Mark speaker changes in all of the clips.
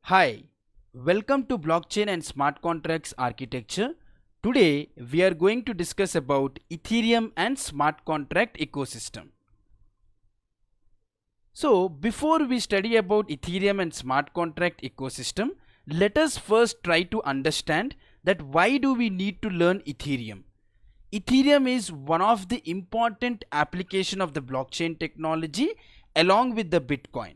Speaker 1: Hi, welcome to Blockchain and Smart Contracts Architecture. Today we are going to discuss about Ethereum and smart contract ecosystem. So before we study about Ethereum and smart contract ecosystem, let us first try to understand that why do we need to learn Ethereum. Ethereum is one of the important application of the blockchain technology along with the Bitcoin.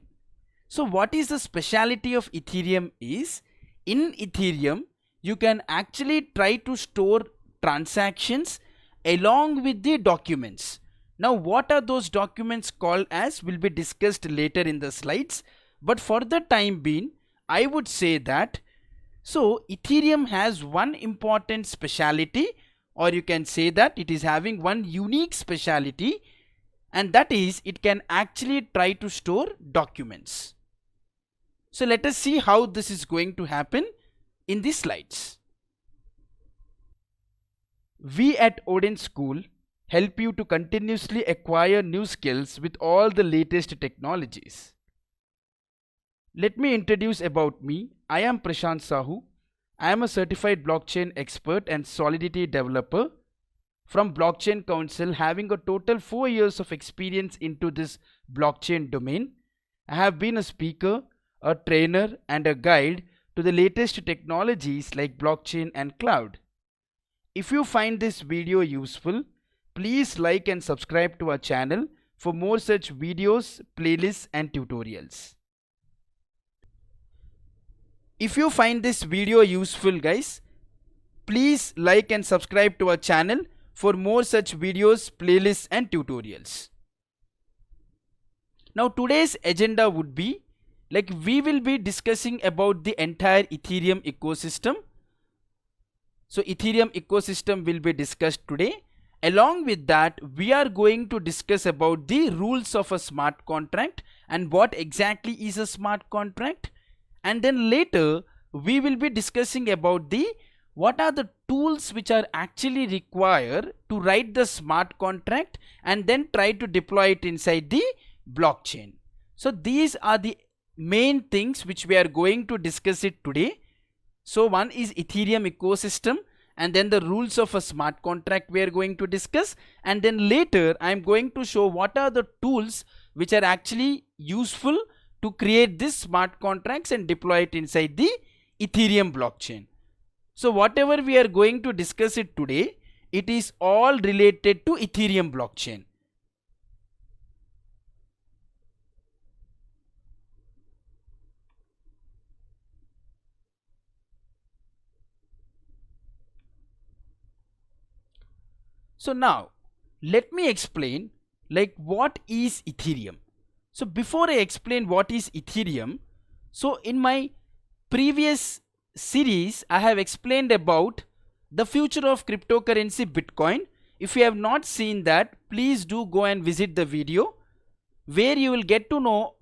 Speaker 1: So what is the speciality of Ethereum is, in Ethereum you can actually try to store transactions along with the documents. Now what are those documents called as will be discussed later in the slides, but for the time being I would say that Ethereum has one important speciality, or you can say that it is having one unique speciality, and that is it can actually try to store documents. So let us see how this is going to happen in these slides. We at Odin School help you to continuously acquire new skills with all the latest technologies. Let me introduce about me. I am Prashant Sahu. I am a certified blockchain expert and Solidity developer from Blockchain Council, having a total 4 years of experience into this blockchain domain. I have been a speaker, a trainer and a guide to the latest technologies like blockchain and cloud. If you find this video useful, please like and subscribe to our channel for more such videos, playlists and tutorials. If you find this video useful guys, please like and subscribe to our channel for more such videos, playlists and tutorials. Now today's agenda would be, we will be discussing about the entire Ethereum ecosystem. So Ethereum ecosystem will be discussed today. Along with that, we are going to discuss about the rules of a smart contract and what exactly is a smart contract. And then later we will be discussing about what are the tools which are actually required to write the smart contract and then try to deploy it inside the blockchain. So these are the main things which we are going to discuss it today. So one is Ethereum ecosystem, and then the rules of a smart contract we are going to discuss, and then later I am going to show what are the tools which are actually useful to create this smart contracts and deploy it inside the Ethereum blockchain. So whatever we are going to discuss it today, it is all related to Ethereum blockchain. So now let me explain what is Ethereum. So before I explain what is Ethereum, so in my previous series I have explained about the future of cryptocurrency Bitcoin. If you have not seen that, please do go and visit the video where you will get to know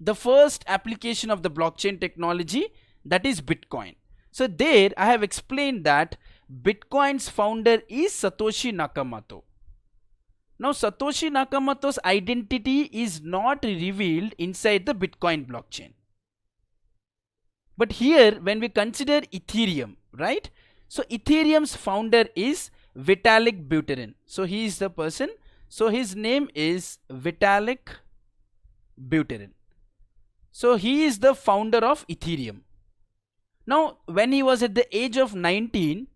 Speaker 1: the first application of the blockchain technology, that is Bitcoin. So there I have explained that Bitcoin's founder is Satoshi Nakamoto. Now Satoshi Nakamoto's identity is not revealed inside the Bitcoin blockchain. But here when we consider Ethereum, right? So Ethereum's founder is Vitalik Buterin. So he is the person. So his name is Vitalik Buterin. So he is the founder of Ethereum. Now when he was at the age of 19,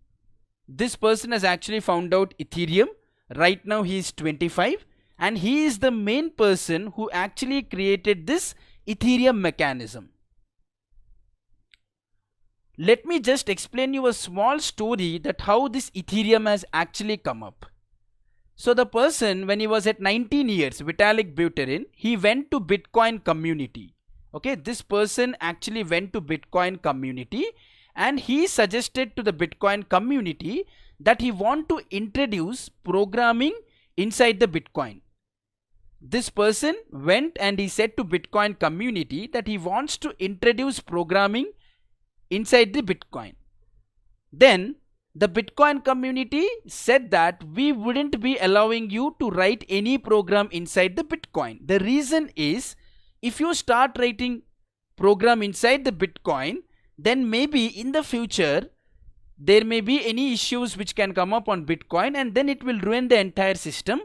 Speaker 1: this person has actually found out Ethereum. Right now he is 25 and he is the main person who actually created this Ethereum mechanism. Let me just explain you a small story that how this Ethereum has actually come up. So the person, when he was at 19 years, Vitalik Buterin, he went to Bitcoin community. Okay, this person actually went to Bitcoin community and he suggested to the Bitcoin community that he want to introduce programming inside the Bitcoin. This person went and he said to Bitcoin community that he wants to introduce programming inside the Bitcoin. Then the Bitcoin community said that we wouldn't be allowing you to write any program inside the Bitcoin. The reason is, if you start writing program inside the Bitcoin, then maybe in the future there may be any issues which can come up on Bitcoin, and then it will ruin the entire system,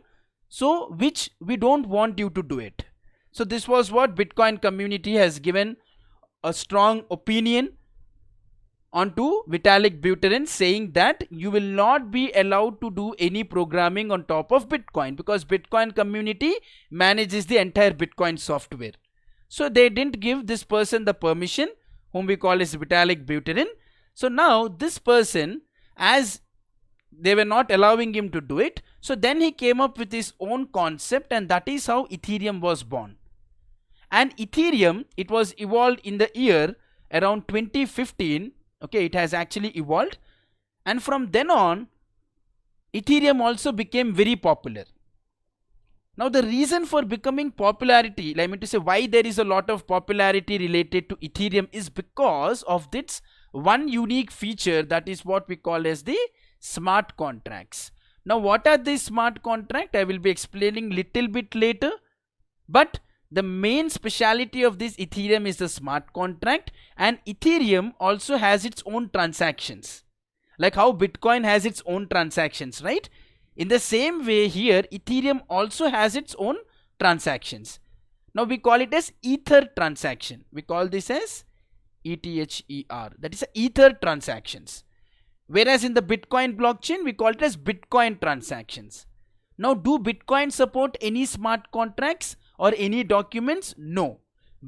Speaker 1: so which we don't want you to do it. So this was what Bitcoin community has given a strong opinion onto Vitalik Buterin, saying that you will not be allowed to do any programming on top of Bitcoin, because Bitcoin community manages the entire Bitcoin software. So they didn't give this person the permission, whom we call as Vitalik Buterin. So now this person, as they were not allowing him to do it, so then he came up with his own concept, and that is how Ethereum was born. And Ethereum, it was evolved in the year around 2015. Okay, it has actually evolved, and from then on Ethereum also became very popular. Now the reason for becoming popularity, I mean to say why there is a lot of popularity related to Ethereum, is because of this one unique feature, that is what we call as the smart contracts. Now what are these smart contracts? I will be explaining little bit later, but the main speciality of this Ethereum is the smart contract, and Ethereum also has its own transactions, like how Bitcoin has its own transactions, right? In the same way here, Ethereum also has its own transactions. Now we call it as Ether transaction. We call this as ETHER, that is Ether transactions. Whereas in the Bitcoin blockchain, we call it as Bitcoin transactions. Now do Bitcoin support any smart contracts or any documents? No.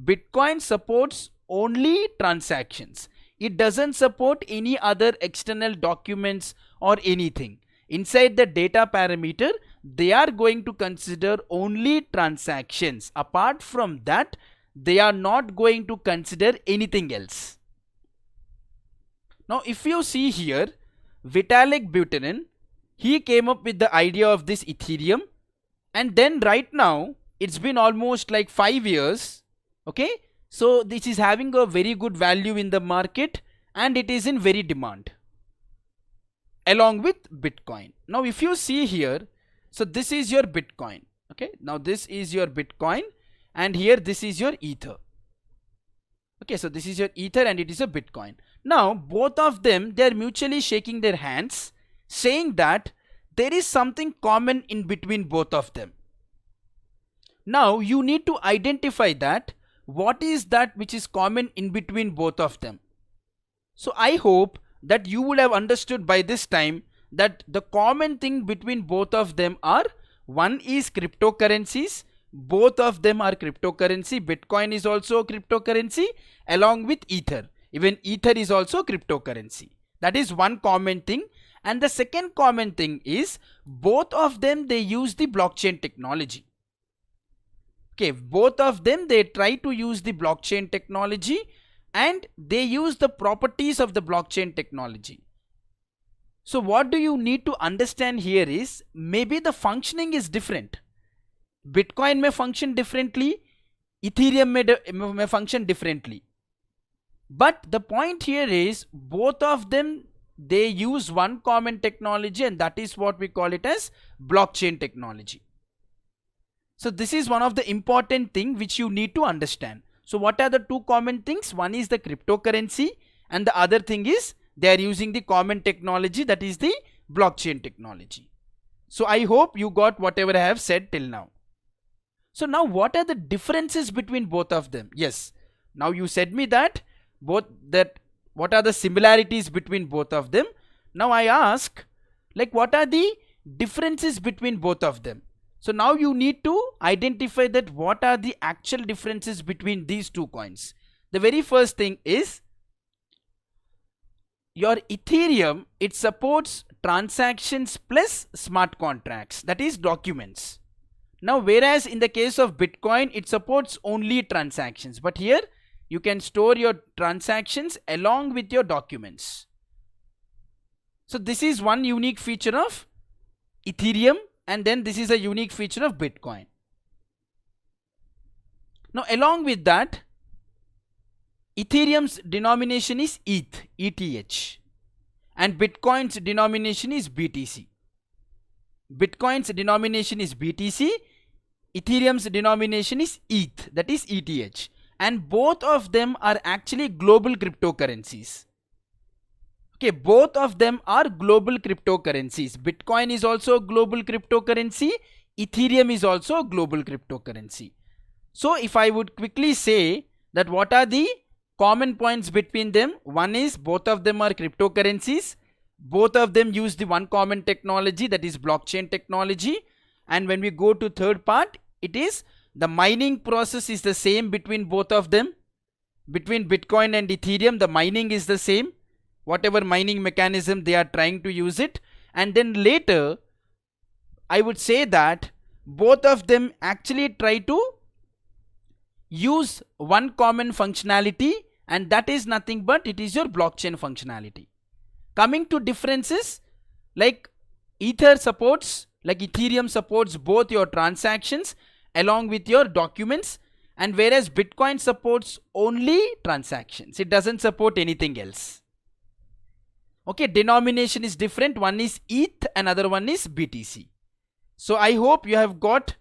Speaker 1: Bitcoin supports only transactions. It doesn't support any other external documents or anything. Inside the data parameter, they are going to consider only transactions. Apart from that, they are not going to consider anything else. Now if you see here, Vitalik Buterin, he came up with the idea of this Ethereum, and then right now it's been almost like 5 years. Okay, so this is having a very good value in the market, and it is in very demand along with Bitcoin. Now if you see here, so this is your Bitcoin. Okay, now this is your Bitcoin, and here this is your Ether. Okay, so this is your Ether and it is a Bitcoin. Now both of them, they are mutually shaking their hands, saying that there is something common in between both of them. Now you need to identify that what is that which is common in between both of them. So I hope that you would have understood by this time that the common thing between both of them are, one is cryptocurrencies. Both of them are cryptocurrency. Bitcoin is also a cryptocurrency along with Ether. Even Ether is also cryptocurrency. That is one common thing. And the second common thing is both of them, they use the blockchain technology. Okay, both of them, they try to use the blockchain technology, and they use the properties of the blockchain technology. So what do you need to understand here is, maybe the functioning is different. Bitcoin may function differently, Ethereum may function differently. But the point here is, both of them, they use one common technology, and that is what we call it as blockchain technology. So this is one of the important things which you need to understand. So what are the two common things? One is the cryptocurrency, and the other thing is they are using the common technology, that is the blockchain technology. So I hope you got whatever I have said till now. So now what are the differences between both of them? Yes, now you said me that what are the similarities between both of them. Now I ask, like, what are the differences between both of them? So now you need to identify that what are the actual differences between these two coins. The very first thing is, your Ethereum, it supports transactions plus smart contracts, that is documents. Now whereas in the case of Bitcoin, it supports only transactions, but here you can store your transactions along with your documents. So this is one unique feature of Ethereum, and then this is a unique feature of Bitcoin. Now along with that, Ethereum's denomination is ETH, and Bitcoin's denomination is BTC. Bitcoin's denomination is BTC, Ethereum's denomination is ETH, that is ETH, and both of them are actually global cryptocurrencies. Okay, both of them are global cryptocurrencies. Bitcoin is also a global cryptocurrency. Ethereum is also a global cryptocurrency. So if I would quickly say that what are the common points between them, one is both of them are cryptocurrencies. Both of them use the one common technology, that is blockchain technology. And when we go to third part, it is the mining process is the same between both of them. Between Bitcoin and Ethereum, the mining is the same. Whatever mining mechanism they are trying to use it. And then later, I would say that both of them actually try to use one common functionality, and that is nothing but it is your blockchain functionality. Coming to differences, like Ethereum supports both your transactions along with your documents, and whereas Bitcoin supports only transactions, it doesn't support anything else. Okay, denomination is different, one is ETH, another one is BTC. So I hope you have got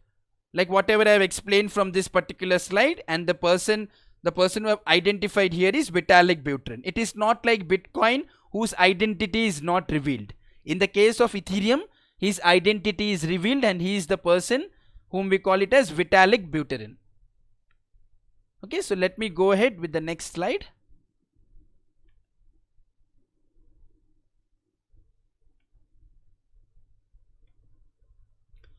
Speaker 1: like whatever I have explained from this particular slide, and the person who have identified here is Vitalik Buterin. It is not like Bitcoin whose identity is not revealed. In the case of Ethereum, his identity is revealed, and he is the person whom we call it as Vitalik Buterin. Okay, so let me go ahead with the next slide.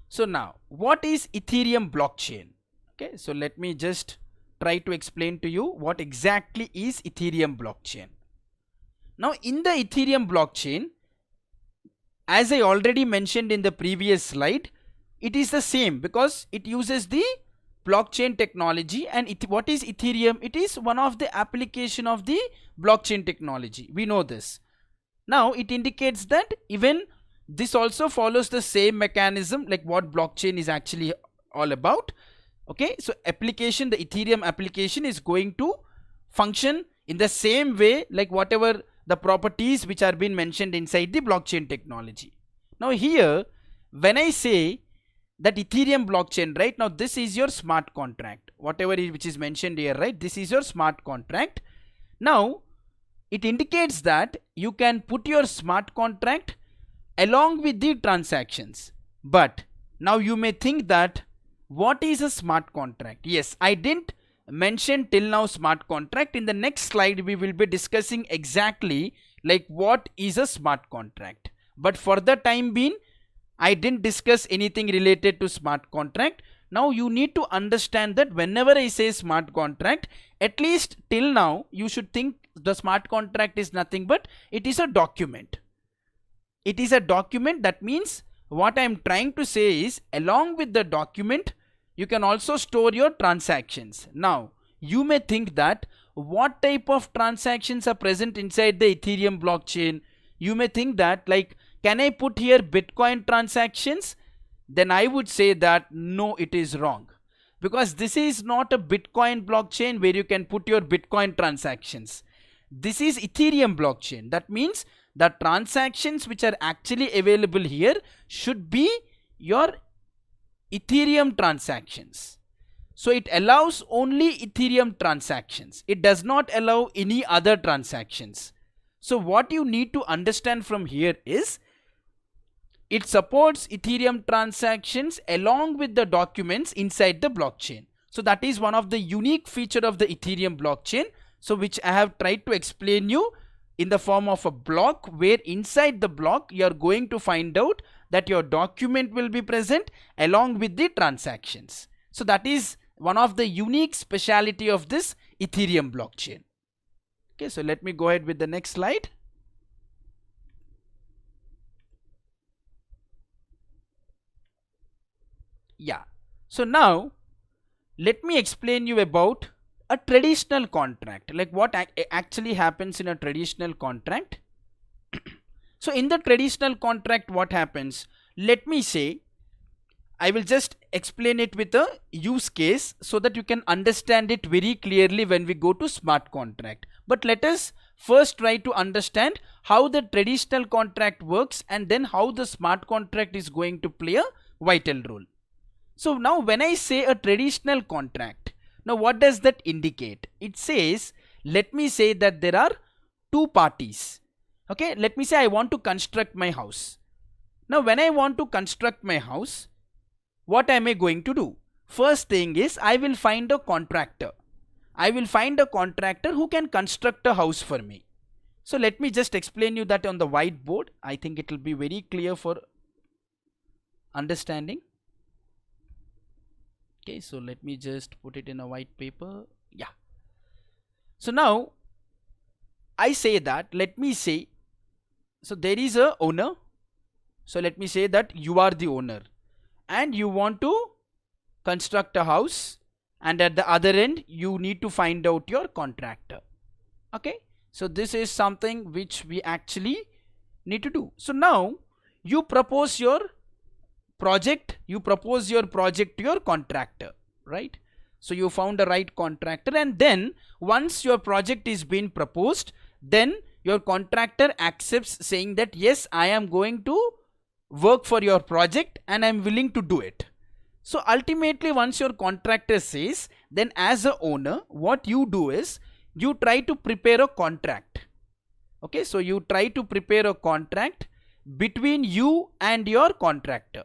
Speaker 1: So now, what is Ethereum blockchain? Okay, so let me just try to explain to you what exactly is Ethereum blockchain. Now, in the Ethereum blockchain, as I already mentioned in the previous slide, it is the same because it uses the blockchain technology. And what is Ethereum? It is one of the application of the blockchain technology. We know this. Now, it indicates that even this also follows the same mechanism like what blockchain is actually all about. Okay, so the Ethereum application is going to function in the same way like whatever the properties which are being mentioned inside the blockchain technology. Now here, when I say that Ethereum blockchain, right now this is your smart contract, whatever which is mentioned here, right? This is your smart contract. Now it indicates that you can put your smart contract along with the transactions. But now you may think that what is a smart contract? Yes, I didn't mention till now smart contract. In the next slide we will be discussing exactly like what is a smart contract. But for the time being, I didn't discuss anything related to smart contract. Now you need to understand that whenever I say smart contract, at least till now you should think the smart contract is nothing but it is a document. It is a document. That means what I am trying to say is along with the document you can also store your transactions. Now you may think that what type of transactions are present inside the Ethereum blockchain? You may think that like, can I put here Bitcoin transactions? Then I would say that no, it is wrong, because this is not a Bitcoin blockchain where you can put your Bitcoin transactions. This is Ethereum blockchain. That means the transactions which are actually available here should be your Ethereum transactions. So it allows only Ethereum transactions. It does not allow any other transactions. So what you need to understand from here is it supports Ethereum transactions along with the documents inside the blockchain. So that is one of the unique feature of the Ethereum blockchain. So which I have tried to explain you in the form of a block, where inside the block you are going to find out that your document will be present along with the transactions. So that is one of the unique speciality of this Ethereum blockchain. Okay, so let me go ahead with the next slide. Yeah, so now let me explain you about a traditional contract, like what actually happens in a traditional contract. So in the traditional contract, what happens? Let me say, I will just explain it with a use case so that you can understand it very clearly when we go to smart contract. But let us first try to understand how the traditional contract works and then how the smart contract is going to play a vital role. So now when I say a traditional contract, Now what does that indicate? It says, let me say that there are two parties. Okay, let me say I want to construct my house. Now when I want to construct my house, what am I going to do? First thing is, I will find a contractor. I will find a contractor who can construct a house for me. So let me just explain you that on the whiteboard. I think it will be very clear for understanding. Okay, so let me just put it in a white paper. Yeah. So now I say that, let me say, so there is a owner. So let me say that you are the owner and you want to construct a house, and at the other end you need to find out your contractor. Okay, so this is something which we actually need to do. So now you propose your project, to your contractor, right? So you found the right contractor, and then once your project is being proposed, then your contractor accepts, saying that yes, I am going to work for your project and I am willing to do it. So ultimately, once your contractor says, then as a owner, what you do is you try to prepare a contract. Okay, so you try to prepare a contract between you and your contractor.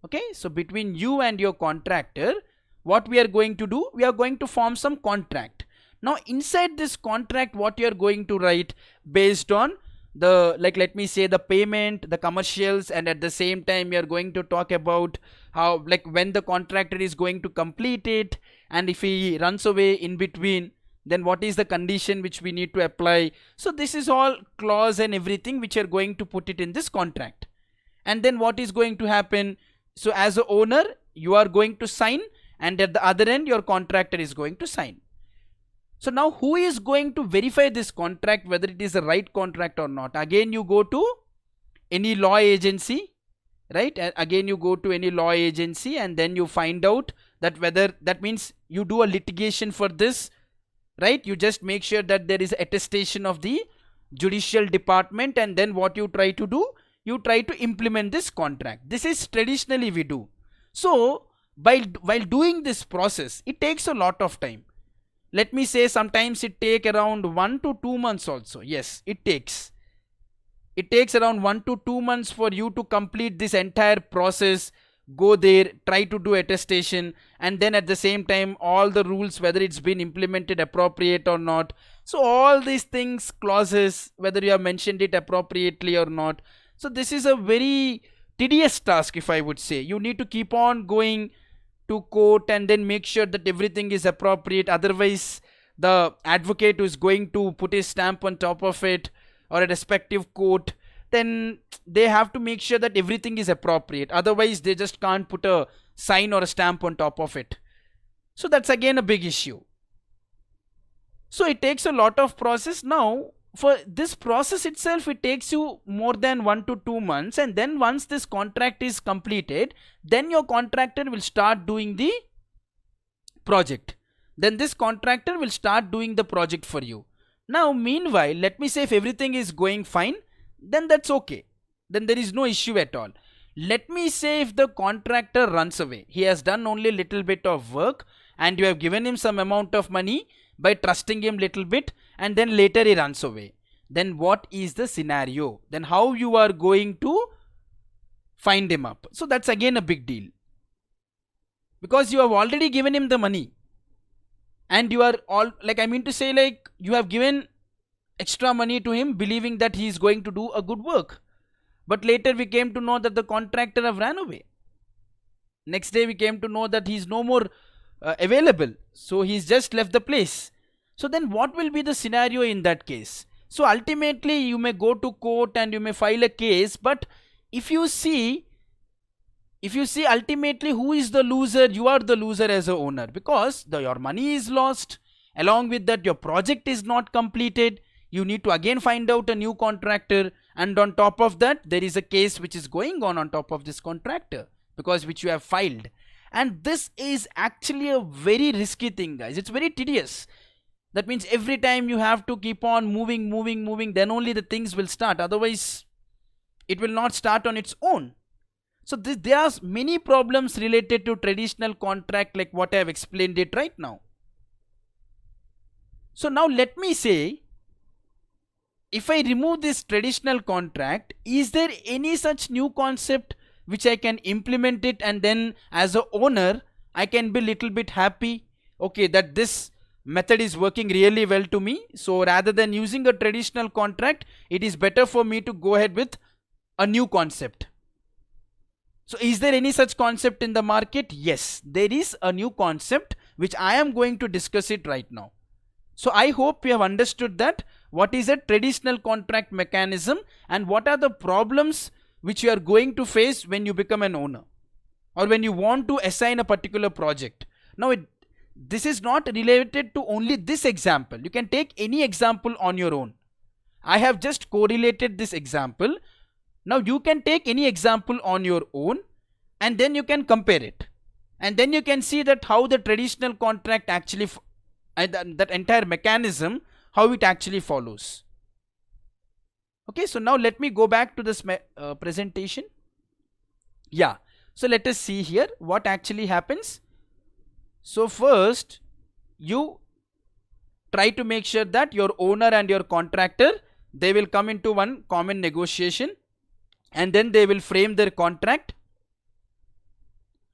Speaker 1: Okay, so between you and your contractor, what we are going to do, we are going to form some contract. Now inside this contract, what you are going to write based on the, like, let me say the payment, the commercials, and at the same time you are going to talk about how, like, when the contractor is going to complete it, and if he runs away in between, then what is the condition which we need to apply. So this is all clause and everything which are going to put it in this contract. And then what is going to happen? So as a owner, you are going to sign, and at the other end your contractor is going to sign. So now who is going to verify this contract, whether it is the right contract or not? Again you go to any law agency, right? Again you go to any law agency, and then you find out that whether, that means you do a litigation for this, right? You just make sure that there is attestation of the judicial department, and then what you try to do, you try to implement this contract. This is traditionally we do. So while doing this process, it takes a lot of time. Let me say sometimes it take around 1 to 2 months also. Yes, it takes around 1 to 2 months for you to complete this entire process, go there, try to do attestation, and then at the same time all the rules, whether it's been implemented appropriate or not. So all these things, clauses, whether you have mentioned it appropriately or not. So this is a very tedious task, if I would say. You need to keep on going to court and then make sure that everything is appropriate. Otherwise the advocate who is going to put his stamp on top of it, or a respective court, then they have to make sure that everything is appropriate. Otherwise they just can't put a sign or a stamp on top of it. So that's again a big issue. So it takes a lot of process. Now for this process itself, it takes you more than 1 to 2 months, and then once this contract is completed, then your contractor will start doing the project. Then this contractor will start doing the project for you. Now meanwhile, let me say if everything is going fine, then that's okay, then there is no issue at all. Let me say if the contractor runs away, he has done only little bit of work and you have given him some amount of money by trusting him little bit, and then later he runs away. Then what is the scenario? Then how you are going to find him up? So that's again a big deal, because you have already given him the money, and you are all, like, I mean to say, like, you have given extra money to him believing that he is going to do a good work, but later we came to know that the contractor have ran away. Next day we came to know that he is no more available, so he's just left the place. So then what will be the scenario in that case? So ultimately you may go to court and you may file a case, but if you see ultimately who is the loser, you are the loser as a owner, because your money is lost. Along with that, your project is not completed. You need to again find out a new contractor, and on top of that there is a case which is going on top of this contractor, because which you have filed. And this is actually a very risky thing, guys. It's very tedious. That means every time you have to keep on moving, then only the things will start. Otherwise it will not start on its own. So there are many problems related to traditional contract, like what I have explained it right now. So now let me say, if I remove this traditional contract, is there any such new concept which I can implement it, and then as a owner I can be little bit happy, okay, that this method is working really well to me. So rather than using a traditional contract, it is better for me to go ahead with a new concept. So is there any such concept in the market? Yes, there is a new concept which I am going to discuss it right now. So I hope you have understood that what is a traditional contract mechanism and what are the problems which you are going to face when you become an owner or when you want to assign a particular project. Now this is not related to only this example. You can take any example on your own. I have just correlated this example. Now you can take any example on your own and then you can compare it. And then you can see that how the traditional contract actually, that entire mechanism, how it actually follows. Okay, so now let me go back to this presentation. Yeah, so let us see here what actually happens. So first, you try to make sure that your owner and your contractor, they will come into one common negotiation, and then they will frame their contract,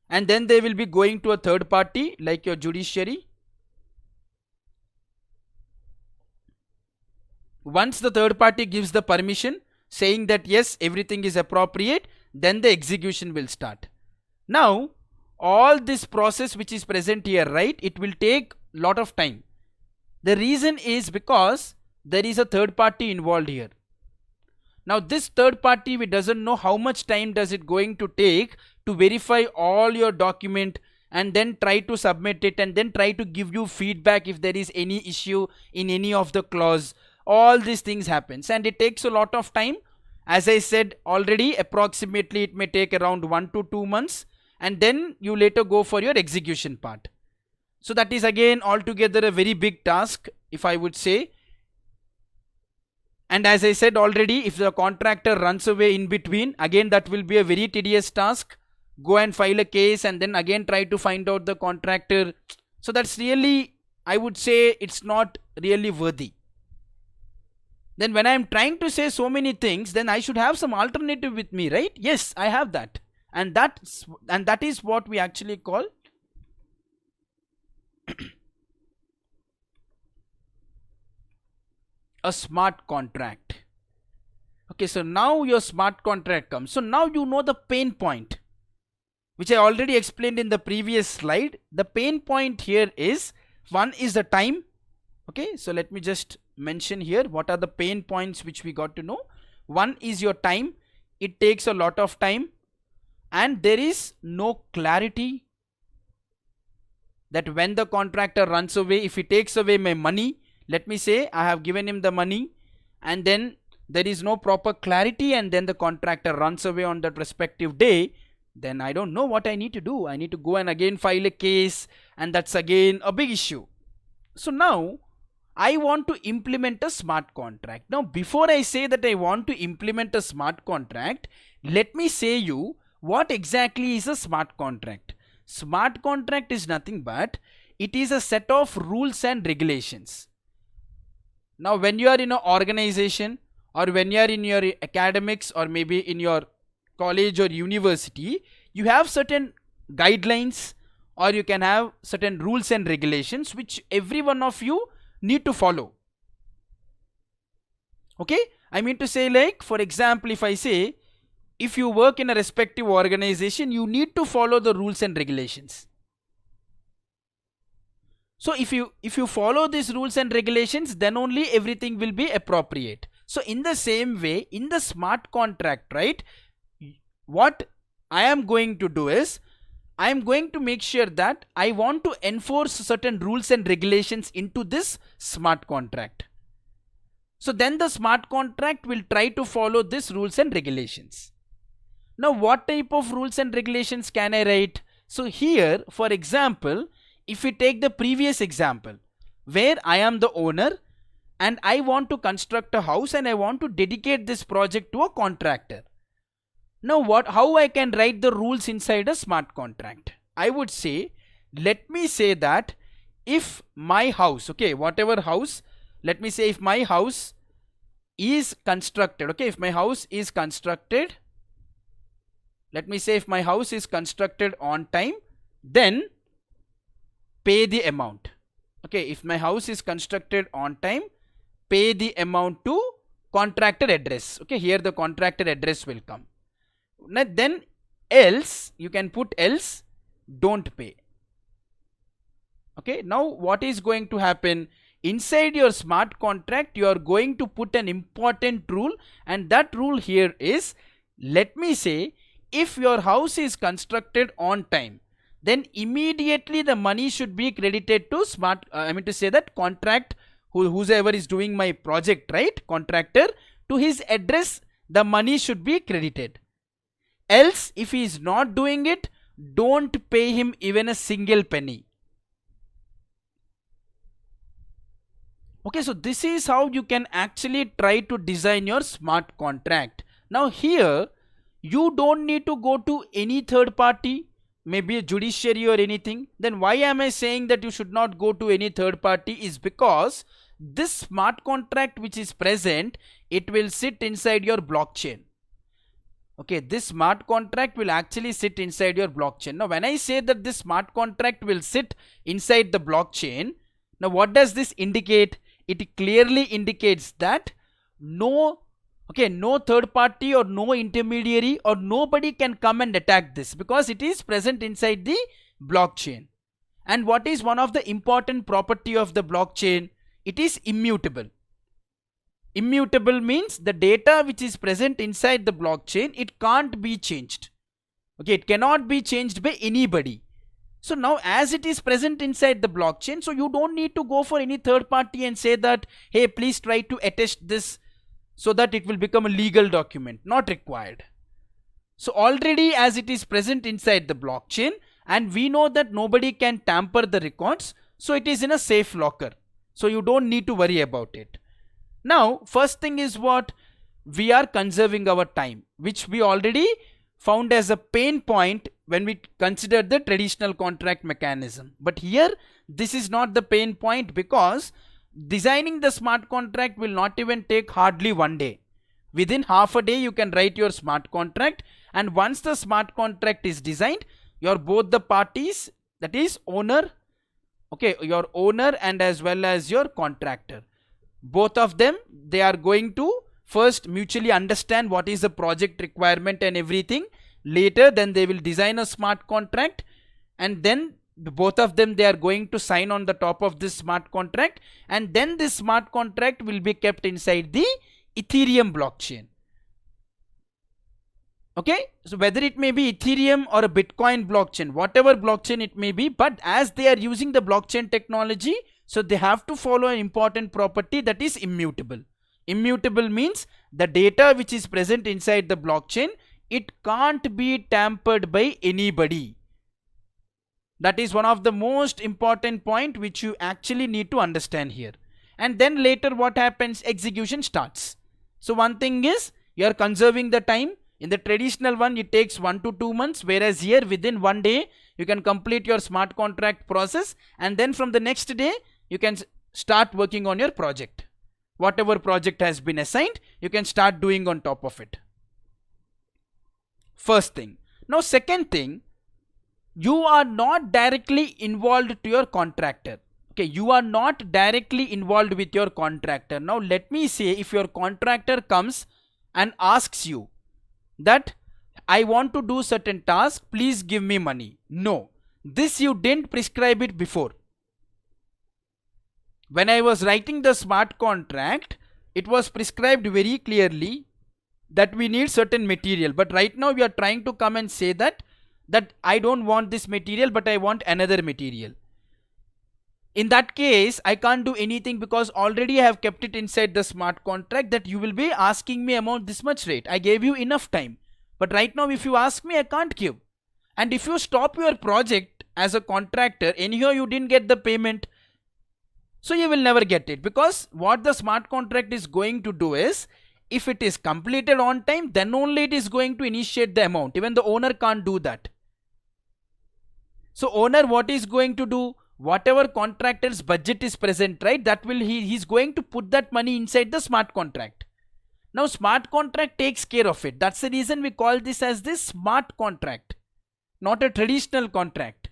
Speaker 1: and then they will be going to a third party like your judiciary. Once the third party gives the permission saying that yes, everything is appropriate, then the execution will start. Now all this process which is present here, right, it will take lot of time. The reason is because there is a third party involved here. Now this third party, we doesn't know how much time does it going to take to verify all your document and then try to submit it and then try to give you feedback if there is any issue in any of the clause. All these things happens and it takes a lot of time. As I said already, approximately it may take around 1 to 2 months, and then you later go for your execution part. So that is again altogether a very big task, if I would say. And as I said already, if the contractor runs away in between, again that will be a very tedious task. Go and file a case and then again try to find out the contractor. So that's really, I would say, it's not really worthy. Then when I am trying to say so many things, then I should have some alternative with me, right? Yes, I have that. And that is what we actually call a smart contract. Okay, so now your smart contract comes. So now you know the pain point, which I already explained in the previous slide. The pain point here is, one is the time. Okay, so let me just mention here what are the pain points which we got to know. One is your time. It takes a lot of time and there is no clarity that when the contractor runs away, if he takes away my money, let me say I have given him the money and then there is no proper clarity and then the contractor runs away on that respective day, then I don't know what I need to do. I need to go and again file a case, and that's again a big issue. So now I want to implement a smart contract. Now before I say that I want to implement a smart contract, let me say you what exactly is a smart contract. Smart contract is nothing but it is a set of rules and regulations. Now when you are in an organization or when you are in your academics or maybe in your college or university, you have certain guidelines or you can have certain rules and regulations which every one of you need to follow. Okay, I mean to say, like for example, if I say if you work in a respective organization, you need to follow the rules and regulations. So if you follow these rules and regulations, then only everything will be appropriate. So in the same way, in the smart contract, right, what I am going to do is I am going to make sure that I want to enforce certain rules and regulations into this smart contract. So then the smart contract will try to follow these rules and regulations. Now what type of rules and regulations can I write? So here, for example, if we take the previous example where I am the owner and I want to construct a house and I want to dedicate this project to a contractor. Now how I can write the rules inside a smart contract? I would say, let me say that if my house, okay, whatever house, let me say if my house is constructed, okay, if my house is constructed, let me say if my house is constructed on time, then pay the amount. Okay, if my house is constructed on time, pay the amount to contractor address. Okay, here the contractor address will come. Then else, you can put else, don't pay. Okay, now what is going to happen? Inside your smart contract, you are going to put an important rule, and that rule here is, let me say, if your house is constructed on time, then immediately the money should be credited to smart, I mean to say that contract, whoever is doing my project, right, contractor, to his address, the money should be credited. Else, if he is not doing it, don't pay him even a single penny. Okay, so this is how you can actually try to design your smart contract. Now here, you don't need to go to any third party, maybe a judiciary or anything. Then why am I saying that you should not go to any third party? Is because this smart contract which is present, it will sit inside your blockchain. Okay, this smart contract will actually sit inside your blockchain. Now when I say that this smart contract will sit inside the blockchain, now what does this indicate? It clearly indicates that no third party or no intermediary or nobody can come and attack this, because it is present inside the blockchain. And what is one of the important property of the blockchain? It is immutable. Immutable means the data which is present inside the blockchain, it can't be changed. Okay, it cannot be changed by anybody. So now as it is present inside the blockchain, so you don't need to go for any third party and say that, hey, please try to attest this so that it will become a legal document. Not required. So already as it is present inside the blockchain, and we know that nobody can tamper the records, so it is in a safe locker. So you don't need to worry about it. Now first thing is what? We are conserving our time, which we already found as a pain point when we consider the traditional contract mechanism. But here this is not the pain point, because designing the smart contract will not even take hardly 1 day. Within half a day you can write your smart contract, and once the smart contract is designed, your both the parties, that is owner, okay, your owner and as well as your contractor, both of them, they are going to first mutually understand what is the project requirement and everything. Later then they will design a smart contract, and then both of them, they are going to sign on the top of this smart contract, and then this smart contract will be kept inside the Ethereum blockchain. Okay, so whether it may be Ethereum or a Bitcoin blockchain, whatever blockchain it may be, but as they are using the blockchain technology, so they have to follow an important property, that is immutable. Immutable means the data which is present inside the blockchain, it can't be tampered by anybody. That is one of the most important point which you actually need to understand here. And then later what happens? Execution starts. So one thing is, you are conserving the time. In the traditional one, it takes 1 to 2 months, whereas here within 1 day you can complete your smart contract process, and then from the next day you can start working on your project. Whatever project has been assigned, you can start doing on top of it. First thing. Now second thing, you are not directly involved to your contractor. Okay, you are not directly involved with your contractor. Now let me say, if your contractor comes and asks you that I want to do certain task, please give me money. No, this you didn't prescribe it before. When I was writing the smart contract, it was prescribed very clearly that we need certain material, but right now we are trying to come and say that I don't want this material, but I want another material. In that case, I can't do anything, because already I have kept it inside the smart contract that you will be asking me amount this much rate. I gave you enough time, but right now if you ask me, I can't give. And if you stop your project as a contractor, anyhow you didn't get the payment, so you will never get it. Because what the smart contract is going to do is, if it is completed on time, then only it is going to initiate the amount. Even the owner can't do that. So owner what is going to do? whatever contractor's budget is present, right, that will he's going to put that money inside the smart contract. Now smart contract takes care of it. That's the reason we call this as this smart contract, not a traditional contract.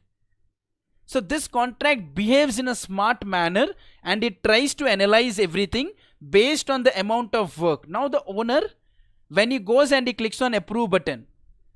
Speaker 1: So this contract behaves in a smart manner and it tries to analyze everything based on the amount of work. Now the owner, when he goes and he clicks on approve button,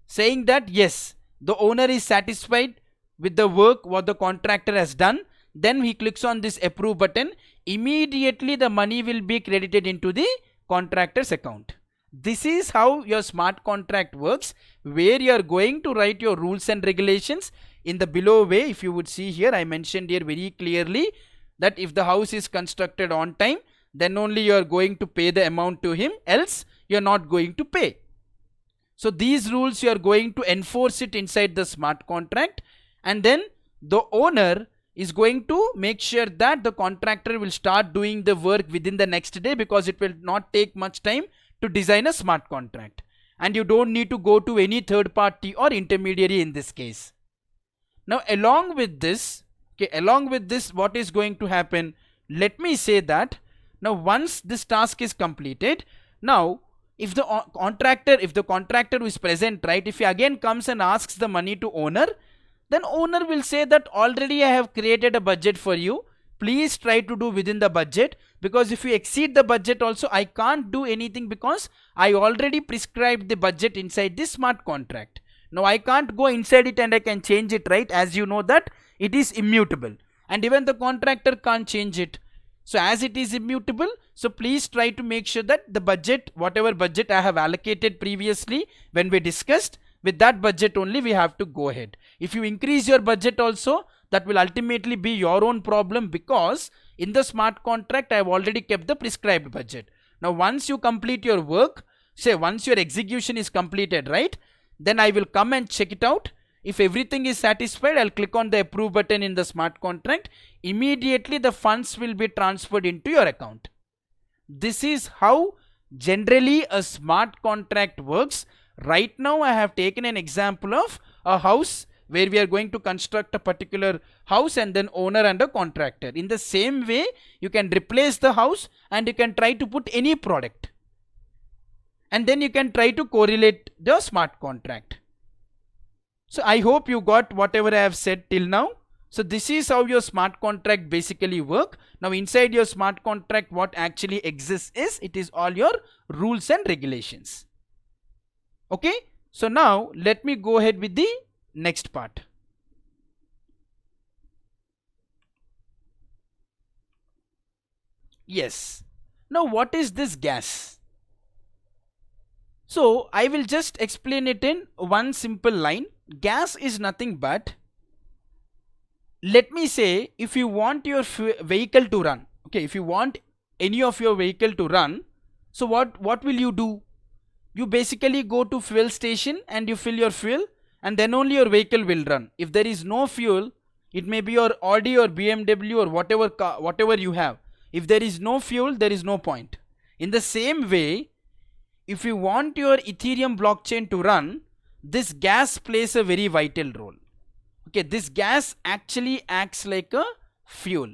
Speaker 1: saying that yes, the owner is satisfied with the work what the contractor has done, then he clicks on this approve button, immediately the money will be credited into the contractor's account. This is how your smart contract works, where you are going to write your rules and regulations in the below way. If you would see here, I mentioned here very clearly that if the house is constructed on time, then only you are going to pay the amount to him, else you are not going to pay. So these rules you are going to enforce it inside the smart contract, and then the owner is going to make sure that the contractor will start doing the work within the next day, because it will not take much time to design a smart contract, and you don't need to go to any third party or intermediary in this case. Now along with this, what is going to happen, let me say that now once this task is completed, now if the contractor who is present, right, if he again comes and asks the money to owner, then owner will say that already I have created a budget for you, please try to do within the budget, because if you exceed the budget also I can't do anything, because I already prescribed the budget inside this smart contract. Now I can't go inside it and I can change it, right, as you know that it is immutable, and even the contractor can't change it. So as it is immutable, so please try to make sure that the budget, whatever budget I have allocated previously when we discussed, with that budget only we have to go ahead. If you increase your budget also, that will ultimately be your own problem, because in the smart contract I have already kept the prescribed budget. Now once you complete your work, say once your execution is completed, right, then I will come and check it out. If everything is satisfied, I'll click on the approve button in the smart contract. Immediately the funds will be transferred into your account. This is how generally a smart contract works. Right now I have taken an example of a house where we are going to construct a particular house, and then owner and a contractor. In the same way, you can replace the house and you can try to put any product, and then you can try to correlate the smart contract. So I hope you got whatever I have said till now. So this is how your smart contract basically work. Now inside your smart contract, what actually exists is, it is all your rules and regulations. Okay, so now let me go ahead with the next part. Yes, now what is this gas? So I will just explain it in one simple line. Gas is nothing but, let me say, if you want your vehicle to run, okay, if you want any of your vehicle to run, so what will you do? You basically go to fuel station and you fill your fuel, and then only your vehicle will run. If there is no fuel, it may be your Audi or BMW or whatever car, whatever you have, if there is no fuel, there is no point. In the same way, if you want your Ethereum blockchain to run, this gas plays a very vital role. Okay, this gas actually acts like a fuel.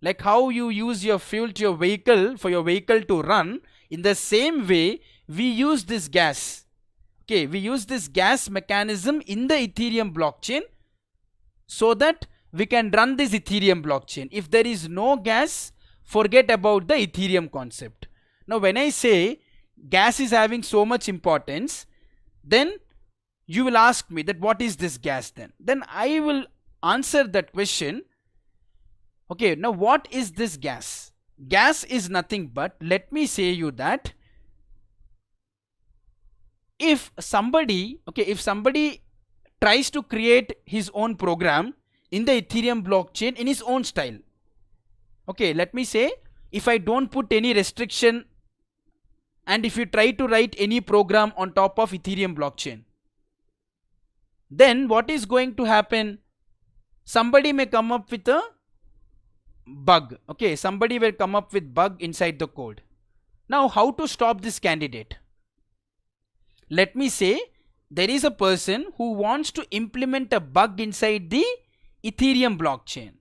Speaker 1: Like how you use your fuel to your vehicle for your vehicle to run, in the same way we use this gas. Okay, we use this gas mechanism in the Ethereum blockchain so that we can run this Ethereum blockchain. If there is no gas, forget about the Ethereum concept. Now when I say gas is having so much importance, then you will ask me that what is this gas then? Then I will answer that question. Okay, now what is this gas? Gas is nothing but, let me say you that if somebody tries to create his own program in the Ethereum blockchain in his own style. Okay, let me say, if I don't put any restriction and if you try to write any program on top of Ethereum blockchain, then what is going to happen? Somebody may come up with a bug. Okay, somebody will come up with bug inside the code. Now how to stop this candidate? Let me say there is a person who wants to implement a bug inside the Ethereum blockchain.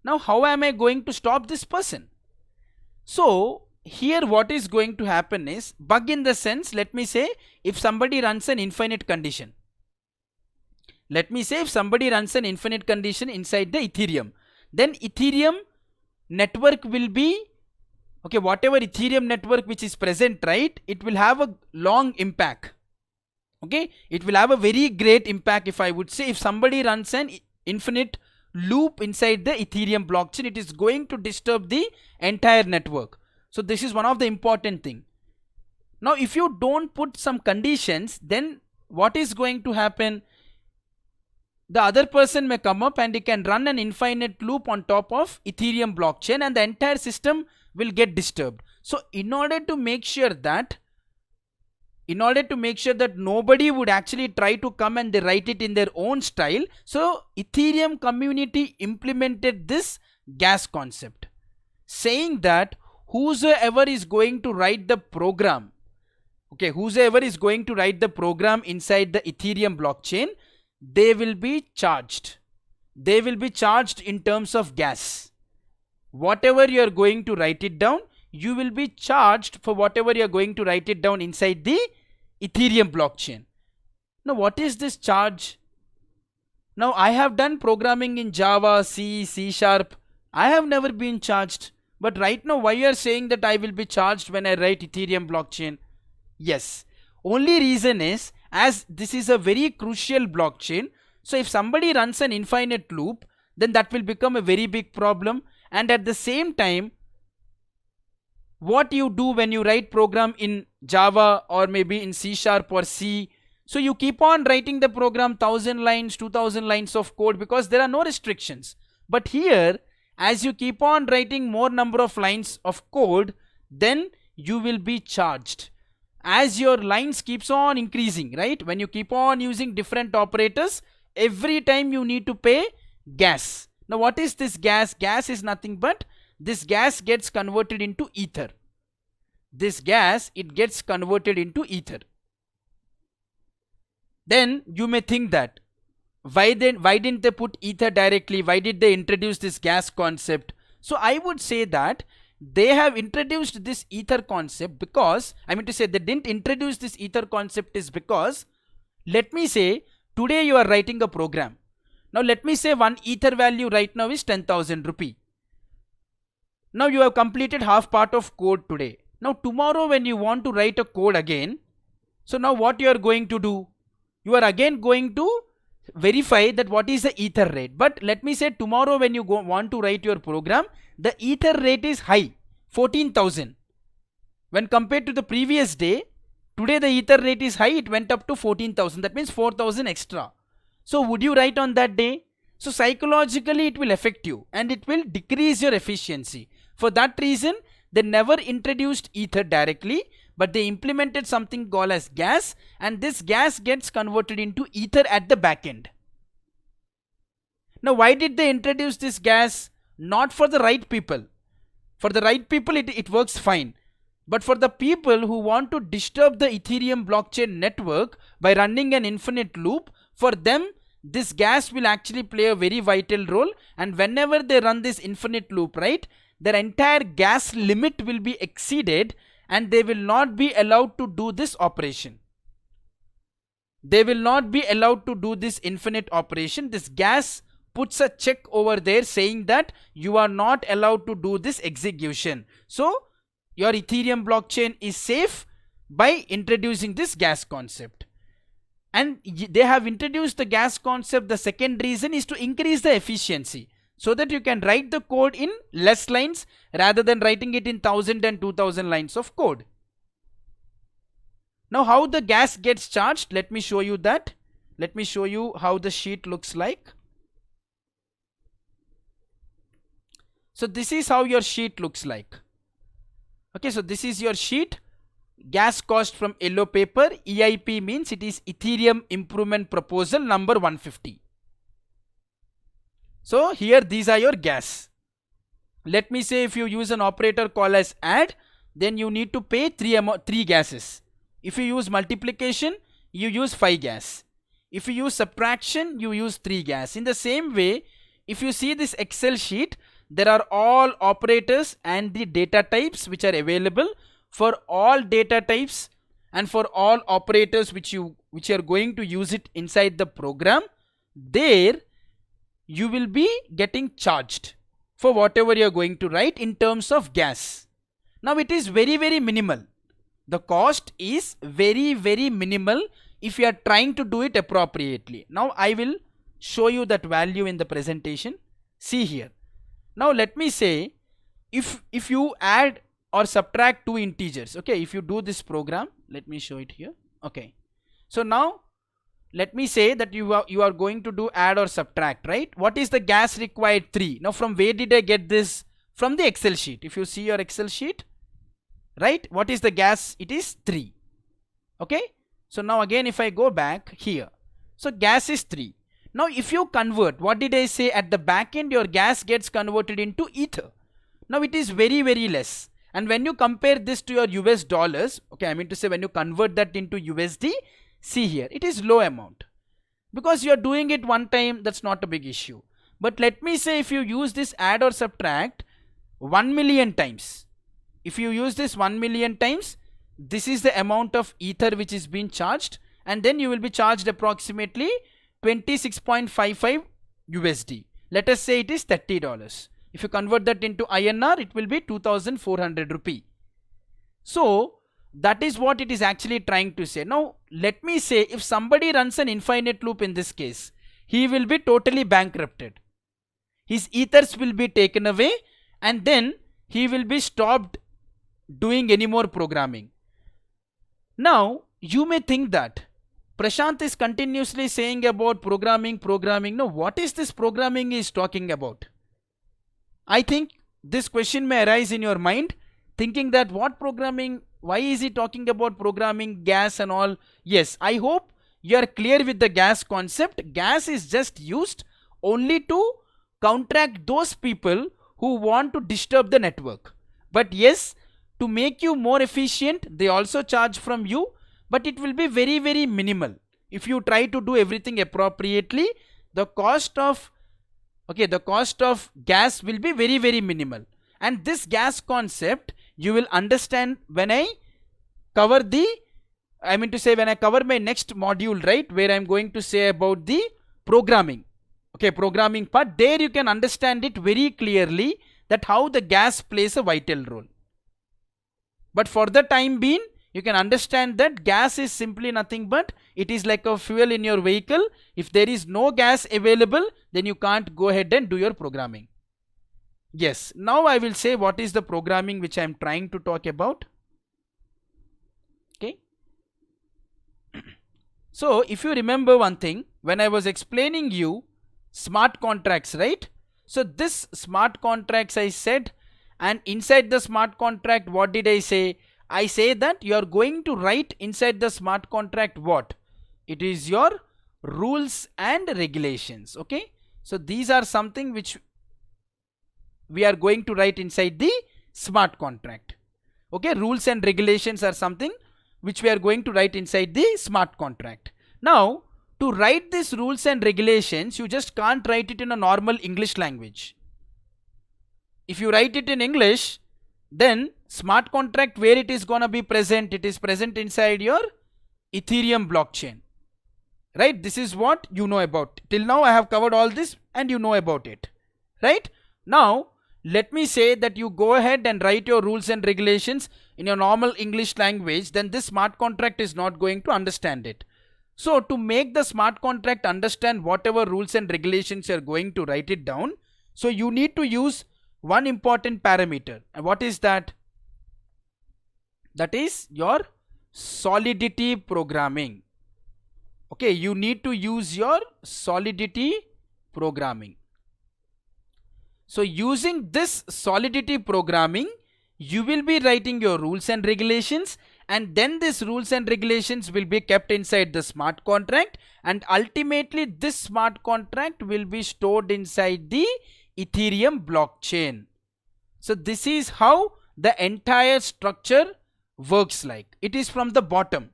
Speaker 1: Now how am I going to stop this person? So here what is going to happen is bug in the sense, let me say if somebody runs an infinite condition. Let me say if somebody runs an infinite condition inside the Ethereum, then Ethereum network will be, okay, whatever Ethereum network which is present, right, it will have a long impact. Okay, it will have a very great impact. If I would say if somebody runs an infinite loop inside the Ethereum blockchain, it is going to disturb the entire network. So this is one of the important thing. Now if you don't put some conditions, then what is going to happen? The other person may come up and he can run an infinite loop on top of Ethereum blockchain and the entire system will get disturbed. So in order to make sure that nobody would actually try to come and they write it in their own style, so Ethereum community implemented this gas concept, saying that whosoever is going to write the program, okay, whosoever is going to write the program inside the Ethereum blockchain, they will be charged. They will be charged in terms of gas. Whatever you are going to write it down, you will be charged for whatever you are going to write it down inside the Ethereum blockchain. Now what is this charge? Now I have done programming in Java, C, C Sharp. I have never been charged. But right now why you are saying that I will be charged when I write Ethereum blockchain? Yes. Only reason is, as this is a very crucial blockchain, so if somebody runs an infinite loop, then that will become a very big problem. And at the same time, what you do when you write program in Java or maybe in C Sharp or C, so you keep on writing the program 1000 lines, 2000 lines of code because there are no restrictions. But here, as you keep on writing more number of lines of code, then you will be charged. As your lines keeps on increasing, right? When you keep on using different operators, every time you need to pay gas. Now what is this gas? Gas is nothing but this gas gets converted into ether. This gas, it gets converted into ether. Then you may think that why didn't they put ether directly? Why did they introduce this gas concept? So I would say that they have introduced this ether concept because, I mean to say they didn't introduce this ether concept is because, let me say today you are writing a program. Now let me say one ether value right now is 10,000 rupee. Now you have completed half part of code today. Now tomorrow when you want to write a code again, so now what you are going to do? You are again going to verify that what is the ether rate. But let me say tomorrow when you want to write your program, the ether rate is high, 14,000. When compared to the previous day, today the ether rate is high, it went up to 14,000. That means 4,000 extra. So would you write on that day? So psychologically it will affect you and it will decrease your efficiency. For that reason, they never introduced ether directly, but they implemented something called as gas, and this gas gets converted into ether at the back end. Now why did they introduce this gas? Not for the right people. For the right people it works fine. But for the people who want to disturb the Ethereum blockchain network by running an infinite loop, for them this gas will actually play a very vital role, and whenever they run this infinite loop, right, their entire gas limit will be exceeded and they will not be allowed to do this operation. They will not be allowed to do this infinite operation. This gas puts a check over there saying that you are not allowed to do this execution. So your Ethereum blockchain is safe by introducing this gas concept. And they have introduced the gas concept. The second reason is to increase the efficiency, so that you can write the code in less lines rather than writing it in 1000 and 2000 lines of code. Now how the gas gets charged, let me show you that. Let me show you how the sheet looks like. So this is how your sheet looks like. Okay, so this is your sheet. Gas cost from yellow paper. EIP means it is Ethereum Improvement Proposal number 150. So here these are your gas. Let me say if you use an operator called as add, then you need to pay 3 gases. If you use multiplication, you use 5 gas. If you use subtraction, you use 3 gas. In the same way, if you see this Excel sheet, there are all operators and the data types which are available for all data types and for all operators which are going to use it inside the program. There you will be getting charged for whatever you are going to write in terms of gas. Now it is very minimal. The cost is very minimal if you are trying to do it appropriately. Now I will show you that value in the presentation. See here. Now let me say, if you add or subtract two integers, okay, if you do this program, let me show it here. Okay, so now let me say that you are going to do add or subtract, right? What is the gas required? 3. Now from where did I get this? From the Excel sheet. If you see your Excel sheet, right, what is the gas? It is 3. Okay, so now again if I go back here, so gas is 3. Now if you convert, what did I say? At the back end your gas gets converted into ether. Now it is very less. And when you compare this to your US dollars, okay, I mean to say when you convert that into USD, see here, it is low amount. Because you are doing it one time, that's not a big issue. But let me say if you use this add or subtract 1 million times, if you use this 1 million times, this is the amount of ether which is being charged, and then you will be charged approximately 26.55 USD. Let us say it is $30. If you convert that into INR, it will be 2400 rupee. So that is what it is actually trying to say. Now let me say if somebody runs an infinite loop in this case, he will be totally bankrupted. His ethers will be taken away and then he will be stopped doing any more programming. Now you may think that Prashant is continuously saying about programming. Now what is this programming he is talking about? I think this question may arise in your mind, thinking that what programming, why is he talking about programming, gas and all? Yes, I hope you are clear with the gas concept. Gas is just used only to counteract those people who want to disturb the network. But yes, to make you more efficient, they also charge from you, but it will be very minimal. If you try to do everything appropriately, the cost of gas will be very minimal. And this gas concept you will understand when I cover when I cover my next module, right, where I am going to say about the programming. Okay, programming part, there you can understand it very clearly that how the gas plays a vital role. But for the time being, you can understand that gas is simply nothing but it is like a fuel in your vehicle. If there is no gas available, then you can't go ahead and do your programming. Yes, now I will say what is the programming which I am trying to talk about. Okay. So if you remember one thing, when I was explaining you smart contracts, right? So this smart contracts I said, and inside the smart contract, what did I say? I say that you are going to write inside the smart contract what? It is your rules and regulations. Okay, so these are something which we are going to write inside the smart contract. Okay, rules and regulations are something which we are going to write inside the smart contract. Now to write these rules and regulations, you just can't write it in a normal English language. If you write it in English, then smart contract, where it is gonna be present? It is present inside your Ethereum blockchain, right? This is what you know about. Till now I have covered all this and you know about it, right? Now let me say that you go ahead and write your rules and regulations in your normal English language, then this smart contract is not going to understand it. So to make the smart contract understand whatever rules and regulations you are going to write it down, so you need to use one important parameter. And what is that? That is your solidity programming. Okay, you need to use your solidity programming. So using this solidity programming, you will be writing your rules and regulations, and then these rules and regulations will be kept inside the smart contract, and ultimately this smart contract will be stored inside the Ethereum blockchain. So this is how the entire structure works like. It is from the bottom.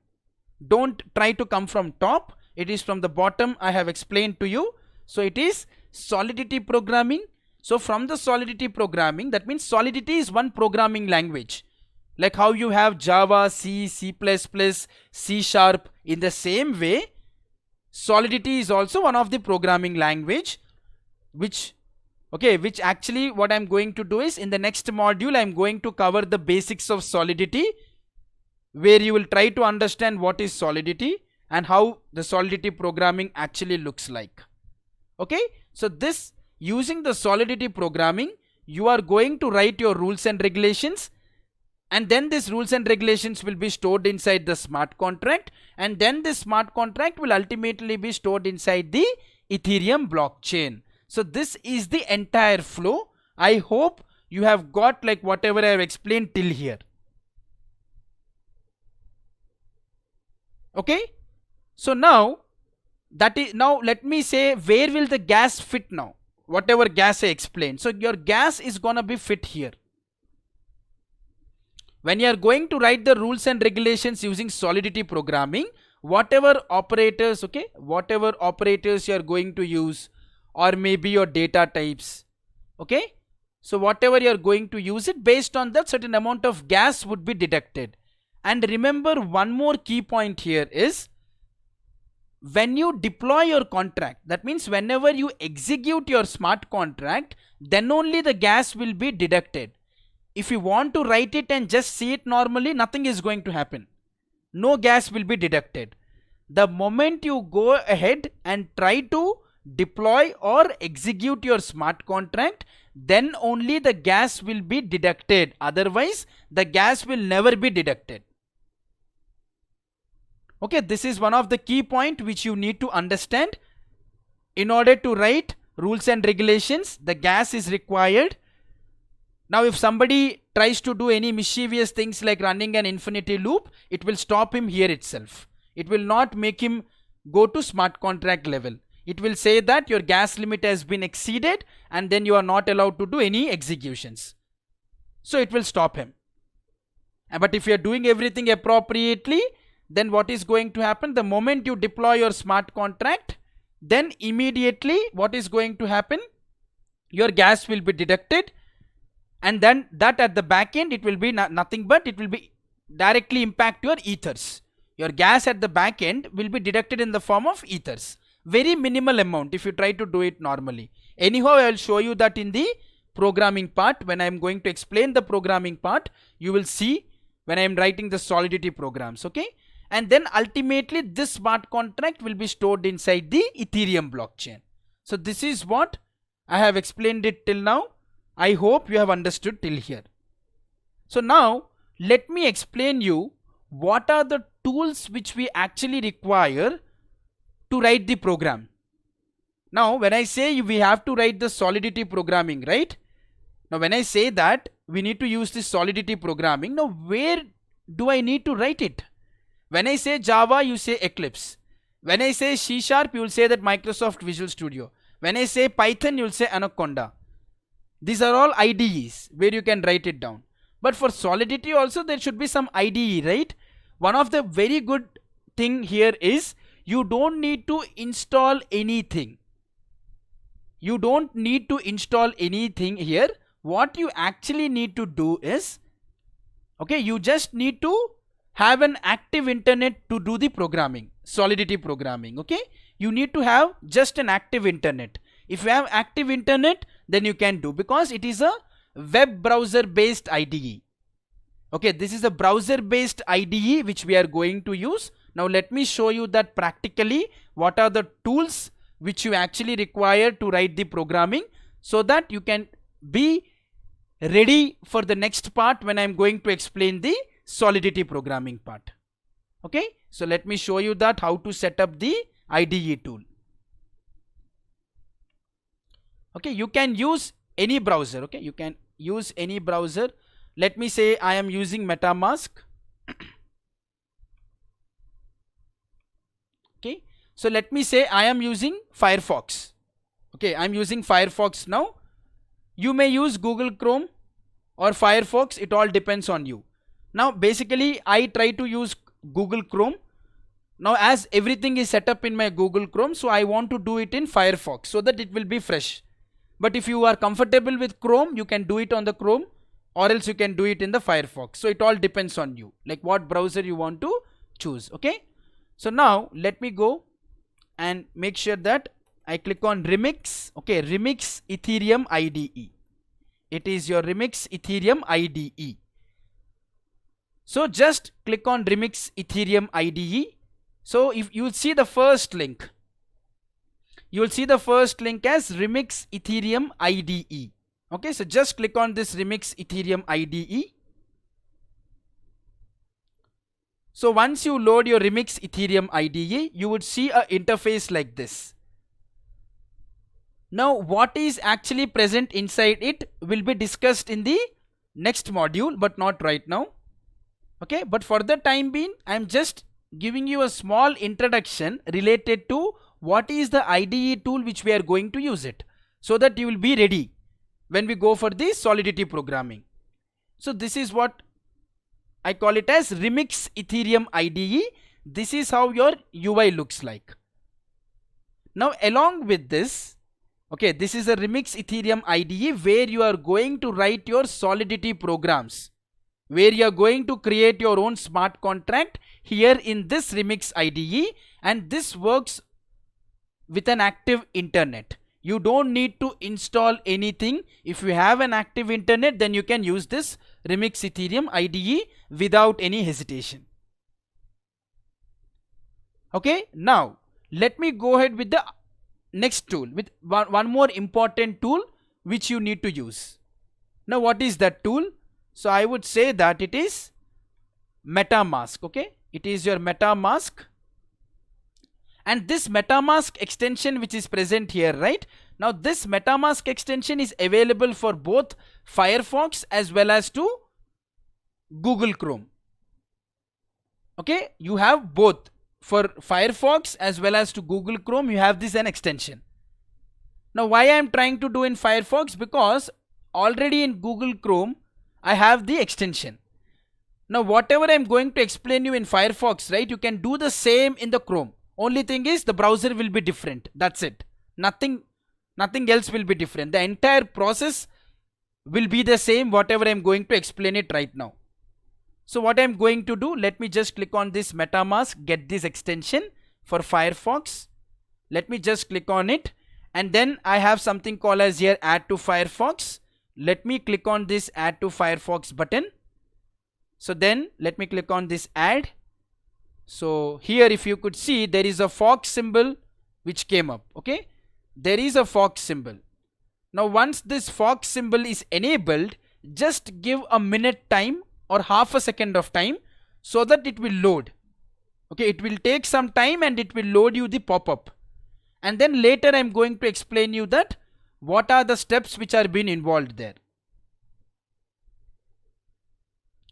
Speaker 1: Don't try to come from top. It is from the bottom. I have explained to you. So it is Solidity programming. So from the Solidity programming, that means Solidity is one programming language. Like how you have Java, C, C++, C Sharp, in the same way, Solidity is also one of the programming language which actually what I'm going to do is, in the next module I'm going to cover the basics of Solidity, where you will try to understand what is Solidity and how the Solidity programming actually looks like. Okay, so this, using the Solidity programming, you are going to write your rules and regulations, and then these rules and regulations will be stored inside the smart contract, and then this smart contract will ultimately be stored inside the Ethereum blockchain. So this is the entire flow. I hope you have got like whatever I have explained till here. Okay, so now let me say, where will the gas fit now? Whatever gas I explained. So your gas is gonna be fit here. When you are going to write the rules and regulations using Solidity programming, whatever operators you are going to use, or maybe your data types, okay, so whatever you are going to use it, based on that certain amount of gas would be deducted. And remember, one more key point here is, when you deploy your contract, that means whenever you execute your smart contract, then only the gas will be deducted. If you want to write it and just see it normally, nothing is going to happen. No gas will be deducted. The moment you go ahead and try to deploy or execute your smart contract, then only the gas will be deducted. Otherwise, the gas will never be deducted. Okay, this is one of the key points which you need to understand. In order to write rules and regulations, the gas is required. Now if somebody tries to do any mischievous things like running an infinity loop, it will stop him here itself. It will not make him go to smart contract level. It will say that your gas limit has been exceeded, and then you are not allowed to do any executions. So it will stop him. But if you are doing everything appropriately, then what is going to happen? The moment you deploy your smart contract, then immediately what is going to happen? Your gas will be deducted, and then that at the back end, it will be nothing but it will be directly impact your ethers. Your gas at the back end will be deducted in the form of ethers. Very minimal amount if you try to do it normally. Anyhow, I will show you that in the programming part. When I am going to explain the programming part, you will see when I am writing the Solidity programs. Okay, and then ultimately this smart contract will be stored inside the Ethereum blockchain. So this is what I have explained it till now. I hope you have understood till here. So now let me explain you what are the tools which we actually require to write the program. Now when I say we have to write the Solidity programming, right? Now when I say that we need to use this Solidity programming, now where do I need to write it? When I say Java, you say Eclipse. When I say C Sharp, you will say that Microsoft Visual Studio. When I say Python, you will say Anaconda. These are all IDEs where you can write it down. But for Solidity also there should be some IDE, right? One of the very good thing here is you don't need to install anything. You don't need to install anything here. What you actually need to do is, okay, you just need to have an active internet to do the programming, Solidity programming. Okay, you need to have just an active internet. If you have active internet, then you can do, because it is a web browser based IDE. Okay, this is a browser based IDE which we are going to use. Now let me show you that practically what are the tools which you actually require to write the programming, so that you can be ready for the next part when I am going to explain the Solidity programming part. Okay, so let me show you that how to set up the IDE tool. Okay, you can use any browser. Okay, you can use any browser. Let me say I am using MetaMask. Okay, so let me say I am using Firefox. Okay, I am using Firefox now. You may use Google Chrome or Firefox, it all depends on you. Now basically I try to use Google Chrome. Now as everything is set up in my Google Chrome, so I want to do it in Firefox so that it will be fresh. But if you are comfortable with Chrome, you can do it on the Chrome, or else you can do it in the Firefox. So it all depends on you, like what browser you want to choose. Okay, so now let me go and make sure that I click on Remix. Okay, Remix Ethereum IDE. It is your Remix Ethereum IDE. So just click on Remix Ethereum IDE. So if you will see the first link, you will see the first link as Remix Ethereum IDE. Okay, so just click on this Remix Ethereum IDE. So once you load your Remix Ethereum IDE, you would see a interface like this. Now what is actually present inside it will be discussed in the next module, but not right now. Okay, but for the time being, I am just giving you a small introduction related to what is the IDE tool which we are going to use it, so that you will be ready when we go for the Solidity programming. So this is what I call it as Remix Ethereum IDE. This is how your UI looks like. Now along with this, okay, this is a Remix Ethereum IDE where you are going to write your Solidity programs, where you are going to create your own smart contract here in this Remix IDE, and this works with an active internet. You don't need to install anything. If you have an active internet, then you can use this Remix Ethereum IDE without any hesitation. Okay, now let me go ahead with the next tool, with one more important tool which you need to use. Now what is that tool? So I would say that it is MetaMask. Okay, it is your MetaMask. And this MetaMask extension which is present here, right? Now this MetaMask extension is available for both Firefox as well as to Google Chrome. Okay, you have both. For Firefox as well as to Google Chrome, you have this an extension. Now why I am trying to do in Firefox? Because already in Google Chrome I have the extension. Now whatever I am going to explain you in Firefox, right, you can do the same in the Chrome. Only thing is the browser will be different. That's it. Nothing else will be different. The entire process will be the same, whatever I am going to explain it right now. So what I am going to do, let me just click on this MetaMask, get this extension for Firefox. Let me just click on it, and then I have something called as here Add to Firefox. Let me click on this Add to Firefox button. So then let me click on this Add. So here if you could see, there is a fox symbol which came up. Okay, there is a fox symbol. Now once this fox symbol is enabled, just give a minute time or half a second of time so that it will load. Okay, it will take some time and it will load you the pop-up, and then later I'm going to explain you that what are the steps which are being involved there.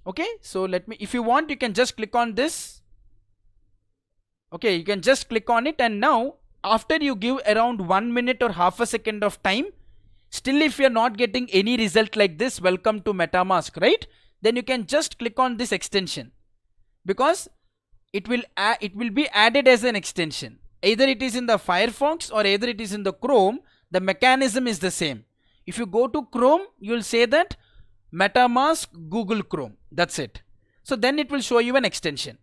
Speaker 1: Okay, so let me, if you want, you can just click on this. Okay, you can just click on it, and now after you give around 1 minute or half a second of time, still if you are not getting any result like this, welcome to MetaMask, right? Then you can just click on this extension, because it will be added as an extension. Either it is in the Firefox or either it is in the Chrome, the mechanism is the same. If you go to Chrome, you will say that MetaMask Google Chrome, that's it. So then it will show you an extension,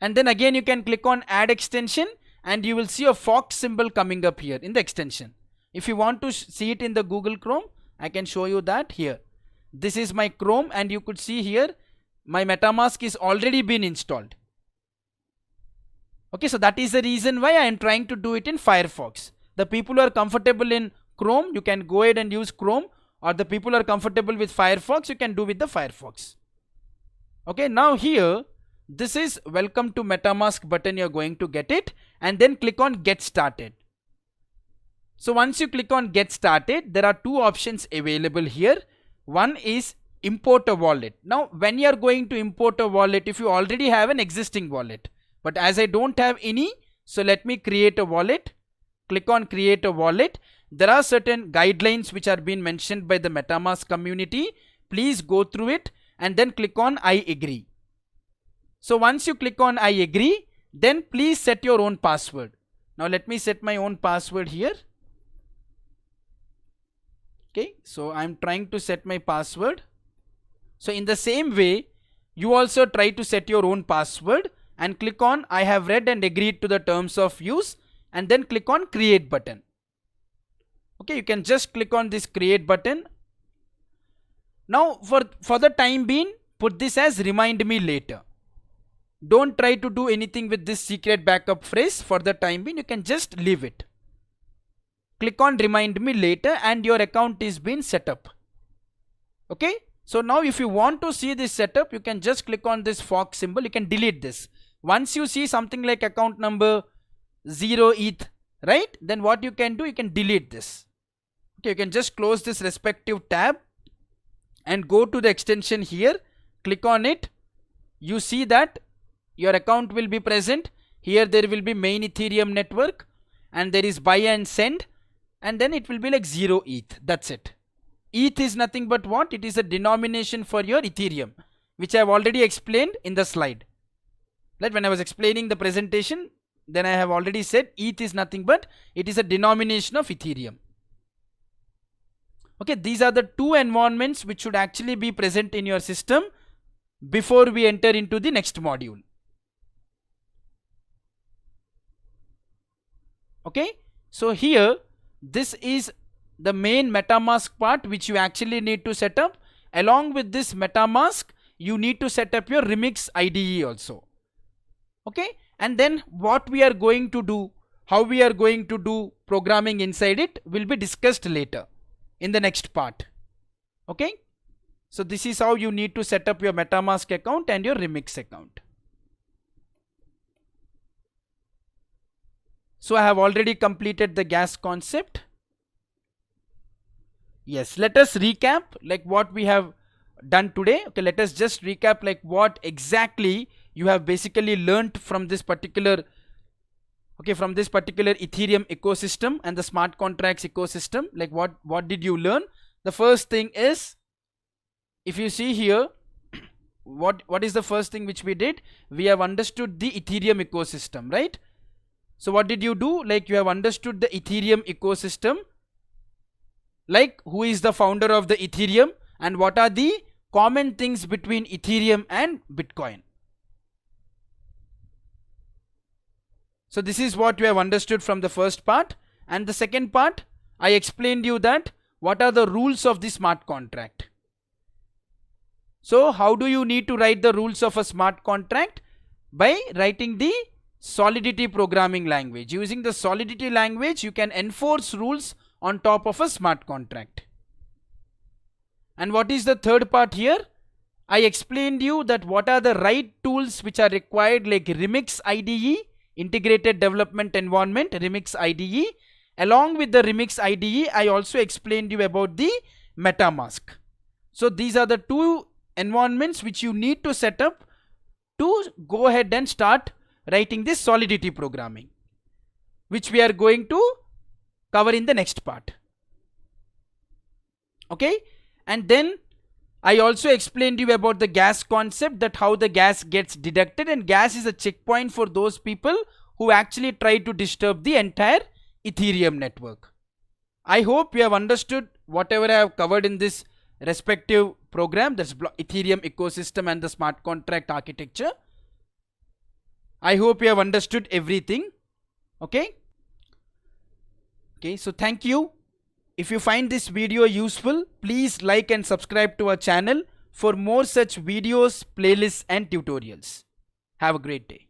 Speaker 1: and then again you can click on Add Extension, and you will see a fox symbol coming up here in the extension. If you want to see it in the Google Chrome, I can show you that here. This is my Chrome, and you could see here my MetaMask is already been installed. Okay, so that is the reason why I am trying to do it in Firefox. The people who are comfortable in Chrome, you can go ahead and use Chrome, or the people who are comfortable with Firefox, you can do with the Firefox. Okay, now here this is welcome to MetaMask button, you are going to get it, and then click on Get Started. So once you click on Get Started, there are two options available here. One is import a wallet. Now when you are going to import a wallet, if you already have an existing wallet, but as I don't have any, so let me create a wallet. Click on Create a Wallet. There are certain guidelines which are being mentioned by the MetaMask community. Please go through it and then click on I agree. So once you click on I agree, then please set your own password. Now let me set my own password here. Okay, so I'm trying to set my password. So in the same way, you also try to set your own password and click on I have read and agreed to the terms of use, and then click on create button. Okay, you can just click on this create button. Now for the time being, put this as remind me later. Don't try to do anything with this secret backup phrase for the time being. You can just leave it. Click on remind me later and your account is being set up. Okay, so now if you want to see this setup, you can just click on this fox symbol. You can delete this. Once you see something like account number 0 ETH, right, then what you can do, you can delete this. Okay, you can just close this respective tab and go to the extension here, click on it. You see that your account will be present. Here there will be main Ethereum network and there is buy and send, and then it will be like 0 ETH. That's it. ETH is nothing but what? It is a denomination for your Ethereum, which I have already explained in the slide. Right, when I was explaining the presentation, then I have already said ETH is nothing but it is a denomination of Ethereum. Okay, these are the two environments which should actually be present in your system before we enter into the next module. Okay, so here this is the main MetaMask part which you actually need to set up. Along with this MetaMask, you need to set up your Remix IDE also. Okay, and then what we are going to do, how we are going to do programming inside it will be discussed later in the next part. Okay, so this is how you need to set up your MetaMask account and your Remix account. So I have already completed the gas concept. Yes, let us recap like what we have done today. Okay, let us just recap like what exactly you have basically learnt from this particular Ethereum ecosystem and the smart contracts ecosystem. Like what did you learn? The first thing is, if you see here, what is the first thing which we did? We have understood the Ethereum ecosystem, right? So what did you do? Like you have understood the Ethereum ecosystem, like who is the founder of the Ethereum and what are the common things between Ethereum and Bitcoin. So this is what you have understood from the first part. And the second part, I explained you that what are the rules of the smart contract. So how do you need to write the rules of a smart contract? By writing the Solidity programming language. Using the Solidity language, you can enforce rules on top of a smart contract. And what is the third part here? I explained you that what are the right tools which are required, like Remix IDE, Integrated Development Environment, Remix IDE. Along with the Remix IDE, I also explained you about the MetaMask. So these are the two environments which you need to set up to go ahead and start writing this Solidity programming, which we are going to cover in the next part. Okay, and then I also explained you about the gas concept, that how the gas gets deducted, and gas is a checkpoint for those people who actually try to disturb the entire Ethereum network. I hope you have understood whatever I have covered in this respective program, that's Ethereum ecosystem and the smart contract architecture. I hope you have understood everything. Okay, so thank you. If you find this video useful, please like and subscribe to our channel for more such videos, playlists and tutorials. Have a great day.